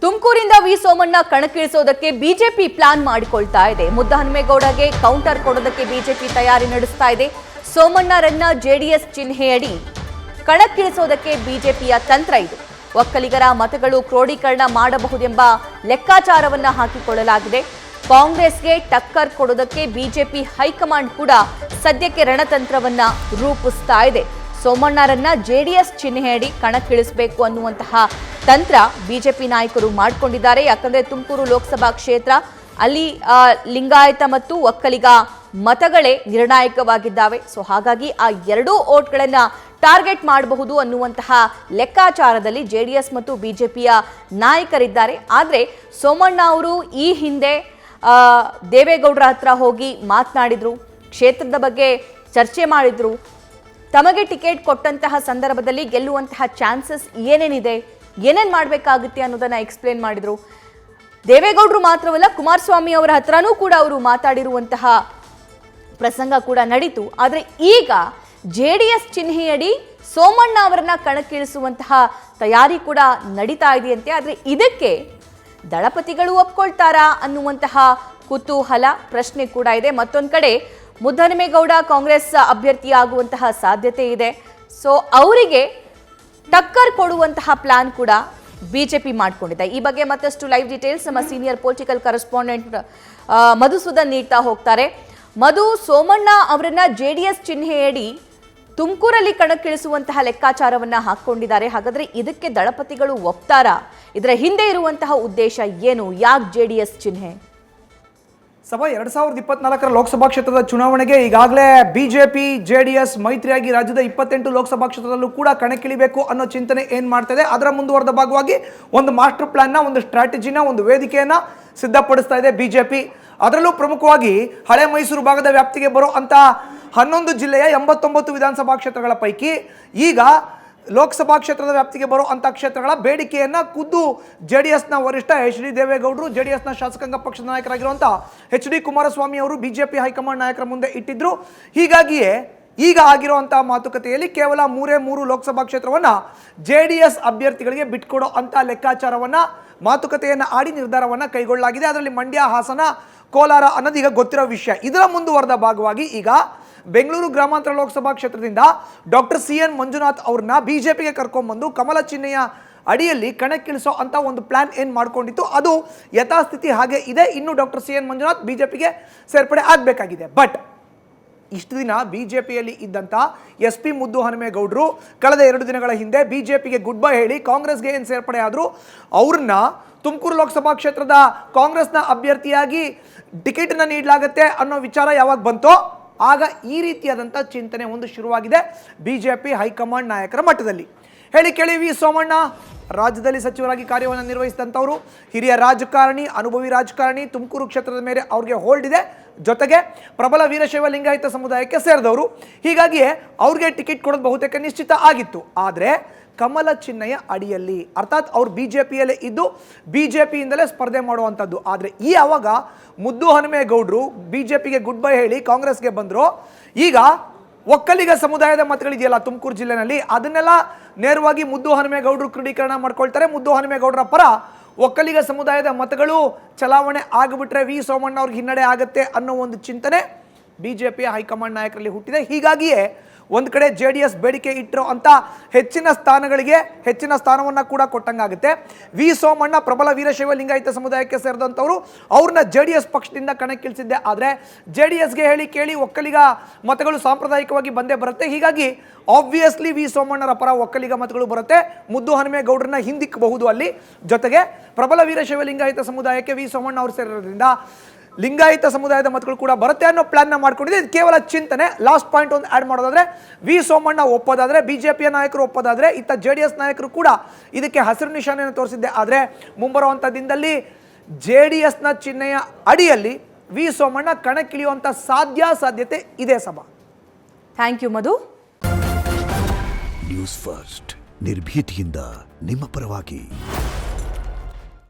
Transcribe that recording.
ತುಮಕೂರಿಂದ V Somanna ಕಣಕ್ಕಿಳಿಸೋದಕ್ಕೆ BJP plan ಮಾಡಿಕೊಳ್ತಾ ಇದೆ. ಮುದ್ದಹನುಮೇಗೌಡಗೆ counter ಕೊಡೋದಕ್ಕೆ ಬಿಜೆಪಿ ತಯಾರಿ ನಡೆಸ್ತಾ ಇದೆ. ಸೋಮಣ್ಣರನ್ನ ಜೆಡಿಎಸ್ ಚಿಹ್ನೆಯಡಿ ಕಣಕ್ಕಿಳಿಸೋದಕ್ಕೆ ಬಿಜೆಪಿಯ ತಂತ್ರ ಇದು. ಒಕ್ಕಲಿಗರ ಮತಗಳು ಕ್ರೋಢೀಕರಣ ಮಾಡಬಹುದೆಂಬ ಲೆಕ್ಕಾಚಾರವನ್ನ ಹಾಕಿಕೊಳ್ಳಲಾಗಿದೆ. ಕಾಂಗ್ರೆಸ್ಗೆ ಟಕ್ಕರ್ ಕೊಡೋದಕ್ಕೆ ಬಿಜೆಪಿ ಹೈಕಮಾಂಡ್ ಕೂಡ ಸದ್ಯಕ್ಕೆ ರಣತಂತ್ರವನ್ನ ರೂಪಿಸ್ತಾ ಇದೆ. ಸೋಮಣ್ಣರನ್ನ ಜೆಡಿಎಸ್ ಚಿಹ್ನೆಯಡಿ ಕಣಕ್ಕಿಳಿಸಬೇಕು ಅನ್ನುವಂತಹ ತಂತ್ರ ಬಿಜೆಪಿ ನಾಯಕರು ಮಾಡಿಕೊಂಡಿದ್ದಾರೆ. ಯಾಕಂದ್ರೆ ತುಮಕೂರು ಲೋಕಸಭಾ ಕ್ಷೇತ್ರ ಅಲ್ಲಿ ಲಿಂಗಾಯತ ಮತ್ತು ಒಕ್ಕಲಿಗ ಮತಗಳೇ ನಿರ್ಣಾಯಕವಾಗಿದ್ದಾವೆ. ಸೊ ಹಾಗಾಗಿ ಆ ಎರಡೂ ಓಟ್ಗಳನ್ನ ಟಾರ್ಗೆಟ್ ಮಾಡಬಹುದು ಅನ್ನುವಂತಹ ಲೆಕ್ಕಾಚಾರದಲ್ಲಿ ಜೆಡಿಎಸ್ ಮತ್ತು ಬಿಜೆಪಿಯ ನಾಯಕರಿದ್ದಾರೆ. ಆದರೆ ಸೋಮಣ್ಣ ಅವರು ಈ ಹಿಂದೆ ದೇವೇಗೌಡರ ಹತ್ರ ಹೋಗಿ ಮಾತನಾಡಿದ್ರು, ಕ್ಷೇತ್ರದ ಬಗ್ಗೆ ಚರ್ಚೆ ಮಾಡಿದ್ರು. ತಮಗೆ ಟಿಕೆಟ್ ಕೊಟ್ಟಂತಹ ಸಂದರ್ಭದಲ್ಲಿ ಗೆಲ್ಲುವಂತಹ ಚಾನ್ಸಸ್ ಏನೇನಿದೆ, ಏನೇನು ಮಾಡಬೇಕಾಗುತ್ತೆ ಅನ್ನೋದನ್ನ ಎಕ್ಸ್ಪ್ಲೇನ್ ಮಾಡಿದ್ರು. ದೇವೇಗೌಡರು ಮಾತ್ರವಲ್ಲ, ಕುಮಾರಸ್ವಾಮಿ ಅವರ ಹತ್ರನೂ ಕೂಡ ಅವರು ಮಾತಾಡಿರುವಂತಹ ಪ್ರಸಂಗ ಕೂಡ ನಡೀತು. ಆದರೆ ಈಗ ಜೆಡಿಎಸ್ ಚಿಹ್ನೆಯಡಿ ಸೋಮಣ್ಣ ಅವರನ್ನ ಕಣಕ್ಕಿಳಿಸುವಂತಹ ತಯಾರಿ ಕೂಡ ನಡೀತಾ ಇದೆಯಂತೆ. ಆದರೆ ಇದಕ್ಕೆ ದಳಪತಿಗಳು ಒಪ್ಕೊಳ್ತಾರಾ ಅನ್ನುವಂತಹ ಕುತೂಹಲ ಪ್ರಶ್ನೆ ಕೂಡ ಇದೆ. ಮತ್ತೊಂದು ಕಡೆ ಮುದ್ದಹನುಮೇಗೌಡ ಕಾಂಗ್ರೆಸ್ ಅಭ್ಯರ್ಥಿಯಾಗುವಂತಹ ಸಾಧ್ಯತೆ ಇದೆ. ಸೊ ಅವರಿಗೆ ಟಕ್ಕರ್ ಕೊಡುವಂತಹ ಪ್ಲಾನ್ ಕೂಡ ಬಿಜೆಪಿ ಮಾಡಿಕೊಂಡಿದೆ. ಈ ಬಗ್ಗೆ ಮತ್ತಷ್ಟು ಲೈವ್ ಡೀಟೇಲ್ಸ್ ನಮ್ಮ ಸೀನಿಯರ್ ಪೊಲಿಟಿಕಲ್ ಕರೆಸ್ಪಾಂಡೆಂಟ್ ಮಧುಸೂದನ್ ನೀಡ್ತಾ ಹೋಗ್ತಾರೆ. ಮಧು, ಸೋಮಣ್ಣ ಅವರನ್ನ ಜೆಡಿಎಸ್ ಚಿಹ್ನೆಯಡಿ ತುಮಕೂರಲ್ಲಿ ಕಣಕ್ಕಿಳಿಸುವಂತಹ ಲೆಕ್ಕಾಚಾರವನ್ನ ಹಾಕೊಂಡಿದ್ದಾರೆ. ಹಾಗಾದ್ರೆ ಇದಕ್ಕೆ ದಳಪತಿಗಳು ಒಪ್ತಾರಾ? ಇದರ ಹಿಂದೆ ಇರುವಂತಹ ಉದ್ದೇಶ ಏನು? ಯಾಕೆ ಜೆಡಿಎಸ್ ಚಿಹ್ನೆ? ಸಭಾ 2024ರ ಲೋಕಸಭಾ ಕ್ಷೇತ್ರದ ಚುನಾವಣೆಗೆ ಈಗಾಗಲೇ ಬಿಜೆಪಿ ಜೆಡಿಎಸ್ ಮೈತ್ರಿಯಾಗಿ ರಾಜ್ಯದ 28 ಲೋಕಸಭಾ ಕ್ಷೇತ್ರದಲ್ಲೂ ಕೂಡ ಕಣಕ್ಕಿಳಿಬೇಕು ಅನ್ನೋ ಚಿಂತನೆ ಏನು ಮಾಡ್ತಿದೆ, ಅದರ ಮುಂದುವರೆದ ಭಾಗವಾಗಿ ಒಂದು ಮಾಸ್ಟರ್ ಪ್ಲಾನ್ನ, ಒಂದು ಸ್ಟ್ರಾಟಜಿನ, ಒಂದು ವೇದಿಕೆಯನ್ನು ಸಿದ್ಧಪಡಿಸ್ತಾ ಇದೆ ಬಿಜೆಪಿ. ಅದರಲ್ಲೂ ಪ್ರಮುಖವಾಗಿ ಹಳೆ ಮೈಸೂರು ಭಾಗದ ವ್ಯಾಪ್ತಿಗೆ ಬರೋ ಅಂತ 11 ಜಿಲ್ಲೆಯ 89 ವಿಧಾನಸಭಾ ಕ್ಷೇತ್ರಗಳ ಪೈಕಿ ಈಗ ಲೋಕಸಭಾ ಕ್ಷೇತ್ರದ ವ್ಯಾಪ್ತಿಗೆ ಬರೋ ಅಂಥ ಕ್ಷೇತ್ರಗಳ ಬೇಡಿಕೆಯನ್ನು ಖುದ್ದು ಜೆಡಿಎಸ್ನ ವರಿಷ್ಠ ಎಚ್ ಡಿ ದೇವೇಗೌಡರು, ಜೆಡಿಎಸ್ನ ಶಾಸಕಾಂಗ ಪಕ್ಷದ ನಾಯಕರಾಗಿರುವಂಥ ಎಚ್ ಡಿ ಕುಮಾರಸ್ವಾಮಿ ಅವರು ಬಿಜೆಪಿ ಹೈಕಮಾಂಡ್ ನಾಯಕರ ಮುಂದೆ ಇಟ್ಟಿದ್ರು. ಹೀಗಾಗಿಯೇ ಈಗ ಆಗಿರುವಂಥ ಮಾತುಕತೆಯಲ್ಲಿ ಕೇವಲ 3 ಲೋಕಸಭಾ ಕ್ಷೇತ್ರವನ್ನು ಜೆಡಿಎಸ್ ಅಭ್ಯರ್ಥಿಗಳಿಗೆ ಬಿಟ್ಕೊಡೋ ಅಂಥ ಲೆಕ್ಕಾಚಾರವನ್ನು, ಮಾತುಕತೆಯನ್ನು ಆಡಿ ನಿರ್ಧಾರವನ್ನು ಕೈಗೊಳ್ಳಲಾಗಿದೆ. ಅದರಲ್ಲಿ ಮಂಡ್ಯ, ಹಾಸನ, ಕೋಲಾರ ಅನ್ನೋದು ಈಗ ಗೊತ್ತಿರೋ ವಿಷಯ. ಇದರ ಮುಂದುವರೆದ ಭಾಗವಾಗಿ ಈಗ ಬೆಂಗಳೂರು ಗ್ರಾಮಾಂತರ ಲೋಕಸಭಾ ಕ್ಷೇತ್ರದಿಂದ ಡಾಕ್ಟರ್ CN ಮಂಜುನಾಥ್ ಅವ್ರನ್ನ ಬಿಜೆಪಿಗೆ ಕರ್ಕೊಂಡ್ಬಂದು ಕಮಲ ಚಿಹ್ನೆಯ ಅಡಿಯಲ್ಲಿ ಕಣಕ್ಕಿಳಿಸೋ ಅಂತ ಒಂದು ಪ್ಲಾನ್ ಏನು ಮಾಡ್ಕೊಂಡಿತ್ತು, ಅದು ಯಥಾಸ್ಥಿತಿ ಹಾಗೆ ಇದೆ. ಇನ್ನು ಡಾಕ್ಟರ್ CN ಮಂಜುನಾಥ್ ಬಿಜೆಪಿಗೆ ಸೇರ್ಪಡೆ ಆಗಬೇಕಾಗಿದೆ. ಬಟ್ ಇಷ್ಟು ದಿನ ಬಿಜೆಪಿಯಲ್ಲಿ ಇದ್ದಂಥ SP ಮುದ್ದಹನುಮೇಗೌಡರು ಕಳೆದ 2 ದಿನಗಳ ಹಿಂದೆ ಬಿಜೆಪಿಗೆ ಗುಡ್ ಬೈ ಹೇಳಿ ಕಾಂಗ್ರೆಸ್ಗೆ ಏನು ಸೇರ್ಪಡೆ ಆದರೂ ಅವ್ರನ್ನ ತುಮಕೂರು ಲೋಕಸಭಾ ಕ್ಷೇತ್ರದ ಕಾಂಗ್ರೆಸ್ನ ಅಭ್ಯರ್ಥಿಯಾಗಿ ಟಿಕೆಟನ್ನು ನೀಡಲಾಗುತ್ತೆ ಅನ್ನೋ ವಿಚಾರ ಯಾವಾಗ ಬಂತೋ ಆಗ ಈ ರೀತಿಯಾದಂಥ ಚಿಂತನೆ ಒಂದು ಶುರುವಾಗಿದೆ ಬಿಜೆಪಿ ಹೈಕಮಾಂಡ್ ನಾಯಕರ ಮಟ್ಟದಲ್ಲಿ. ಹೇಳಿ ಕೇಳಿ ವಿ ಸೋಮಣ್ಣ ರಾಜ್ಯದಲ್ಲಿ ಸಚಿವರಾಗಿ ಕಾರ್ಯವನ್ನು ನಿರ್ವಹಿಸಿದಂಥವರು, ಹಿರಿಯ ರಾಜಕಾರಣಿ, ಅನುಭವಿ ರಾಜಕಾರಣಿ, ತುಮಕೂರು ಕ್ಷೇತ್ರದ ಮೇಲೆ ಅವ್ರಿಗೆ ಹೋಲ್ಡ್ ಇದೆ. ಜೊತೆಗೆ ಪ್ರಬಲ ವೀರಶೈವ ಲಿಂಗಾಯತ ಸಮುದಾಯಕ್ಕೆ ಸೇರಿದವರು. ಹೀಗಾಗಿಯೇ ಅವ್ರಿಗೆ ಟಿಕೆಟ್ ಕೊಡೋದು ಬಹುತೇಕ ನಿಶ್ಚಿತ ಆಗಿತ್ತು. ಆದರೆ ಕಮಲ ಚಿಹ್ನೆಯ ಅಡಿಯಲ್ಲಿ, ಅರ್ಥಾತ್ ಅವ್ರು ಬಿಜೆಪಿಯಲ್ಲೇ ಇದ್ದು ಬಿಜೆಪಿಯಿಂದಲೇ ಸ್ಪರ್ಧೆ ಮಾಡುವಂಥದ್ದು. ಆದರೆ ಈ ಆವಾಗ ಮುದ್ದಹನುಮೇಗೌಡರು ಬಿಜೆಪಿಗೆ ಗುಡ್ ಬೈ ಹೇಳಿ ಕಾಂಗ್ರೆಸ್ಗೆ ಬಂದರು. ಈಗ ಒಕ್ಕಲಿಗ ಸಮುದಾಯದ ಮತಗಳಿದೆಯಲ್ಲ ತುಮಕೂರು ಜಿಲ್ಲೆನಲ್ಲಿ, ಅದನ್ನೆಲ್ಲ ನೇರವಾಗಿ ಮುದ್ದಹನುಮೇಗೌಡರು ಕ್ರೋಢೀಕರಣ ಮಾಡ್ಕೊಳ್ತಾರೆ. ಮುದ್ದಹನುಮೇಗೌಡರ ಪರ ಒಕ್ಕಲಿಗ ಸಮುದಾಯದ ಮತಗಳು ಚಲಾವಣೆ ಆಗಿಬಿಟ್ರೆ ವಿ ಸೋಮಣ್ಣ ಅವ್ರಿಗೆ ಹಿನ್ನಡೆ ಆಗುತ್ತೆ ಅನ್ನೋ ಒಂದು ಚಿಂತನೆ ಬಿಜೆಪಿಯ ಹೈಕಮಾಂಡ್ ನಾಯಕರಲ್ಲಿ ಹುಟ್ಟಿದೆ. ಹೀಗಾಗಿಯೇ ಒಂದು ಕಡೆ ಜೆಡಿಎಸ್ ಬೇಡಿಕೆ ಇಟ್ಟಿರೋ ಅಂತ ಹೆಚ್ಚಿನ ಸ್ಥಾನಗಳಿಗೆ ಹೆಚ್ಚಿನ ಸ್ಥಾನವನ್ನು ಕೂಡ ಕೊಟ್ಟಂಗಾಗುತ್ತೆ. ವಿ ಸೋಮಣ್ಣ ಪ್ರಬಲ ವೀರಶೈವ ಲಿಂಗಾಯತ ಸಮುದಾಯಕ್ಕೆ ಸೇರಿದಂಥವ್ರು, ಅವ್ರನ್ನ ಜೆಡಿಎಸ್ ಪಕ್ಷದಿಂದ ಕಣಕ್ಕಿಳಿಸಿದ್ದೆ. ಆದರೆ ಜೆಡಿಎಸ್ಗೆ ಹೇಳಿ ಕೇಳಿ ಒಕ್ಕಲಿಗ ಮತಗಳು ಸಾಂಪ್ರದಾಯಿಕವಾಗಿ ಬಂದೇ ಬರುತ್ತೆ. ಹೀಗಾಗಿ ಆಬ್ವಿಯಸ್ಲಿ ವಿ ಸೋಮಣ್ಣರ ಪರ ಒಕ್ಕಲಿಗ ಮತಗಳು ಬರುತ್ತೆ. ಮುದ್ದಹನುಮೇಗೌಡರನ್ನ ಹಿಂದಿಕ್ಕಬಹುದು ಅಲ್ಲಿ. ಜೊತೆಗೆ ಪ್ರಬಲ ವೀರಶೈವ ಲಿಂಗಾಯತ ಸಮುದಾಯಕ್ಕೆ ವಿ ಸೋಮಣ್ಣ ಅವರು ಸೇರಿರೋದ್ರಿಂದ ಲಿಂಗಾಯತ ಸಮುದಾಯದ ಮತಗಳು ಕೂಡ ಬರುತ್ತೆ ಅನ್ನೋ ಪ್ಲಾನ್ನ ಮಾಡ್ಕೊಂಡಿದೆ. ಇದು ಕೇವಲ ಚಿಂತನೆ. ಲಾಸ್ಟ್ ಪಾಯಿಂಟ್ ಒಂದು ಆ್ಯಡ್ ಮಾಡೋದಾದ್ರೆ, ವಿ ಸೋಮಣ್ಣ ಒಪ್ಪೋದಾದ್ರೆ, ಬಿಜೆಪಿಯ ನಾಯಕರು ಒಪ್ಪೋದಾದ್ರೆ, ಇತ್ತ ಜೆಡಿಎಸ್ ನಾಯಕರು ಕೂಡ ಇದಕ್ಕೆ ಹಸಿರು ನಿಶಾನೆಯನ್ನು ತೋರಿಸಿದ್ದೆ. ಆದರೆ ಮುಂಬರುವಂಥ ದಿನದಲ್ಲಿ ಜೆಡಿಎಸ್ನ ಚಿಹ್ನೆಯ ಅಡಿಯಲ್ಲಿ ವಿ ಸೋಮಣ್ಣ ಕಣಕ್ಕಿಳಿಯುವಂಥ ಸಾಧ್ಯತೆ ಇದೆ. ಸಭಾ, thank you Madhu. News first ನಿರ್ಭೀತಿಯಿಂದ ನಿಮ್ಮ ಪರವಾಗಿ.